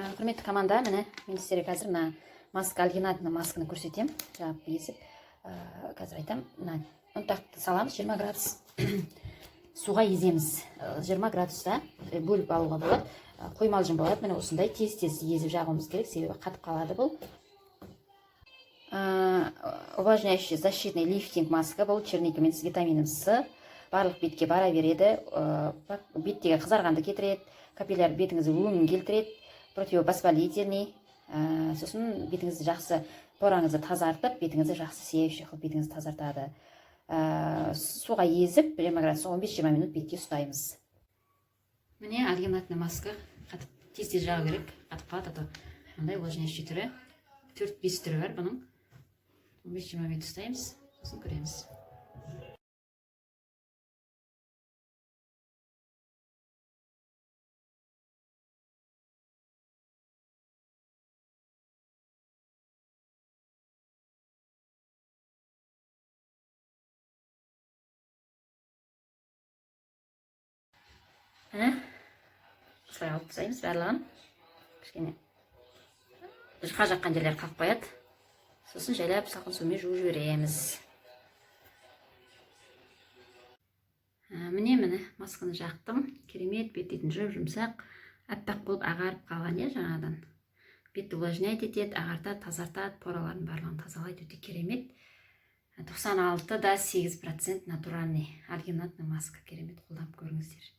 Құрметті команда, міне мен сіздерге қазір мына маска, альгинатный масканы көрсетемін. Жабып езіп, қазір айтам, мына ұнтақты саламыз 20 градус суға еземіз. 20 градуста бөліп алуға болады. Қоймалжың болады. Міне осындай тез-тез езіп жағуымыз керек, себебі қатып қалады бұл. Увлажняющий защитный лифтинг маска, бұл черникамен с витамином С. Барлық бетке бара береді, беттегі қызарғанды кетіреді, капилляр бетіңізді өңін келтіреді, противовоспалительный, сосын бетіңізді жақсы, пораңызды тазартып, бетіңізді жақсы сеющий қылып бетіңізді тазартады. Суға езіп 20 градус 15-20 минут бетке ұстаймыз. Міне альгинатный маска, қатып тез-тез жағу керек, қатып қалады. Мындай увлажняющий түрі, 4-5 түрі бар бұның. 15-20 минут ұстаймыз, сосын көреміз. Осылай алып тастаймыз барлығын. Кішкене жұқа жаққан жерлер қалып қояды. Сосын жайлап салқын сумен жуып жібереміз. Міне масканы жақтым. Керемет, бет дейтін жұмсақ, аппақ болып ағарып қалған жаңадан. Бетті увлажняйт етеді, ағартады, тазартады, пораларын барлығын тазалайды, өте керемет. 96,8% натуральный альгинатный маска, керемет, қолданып көріңіздер.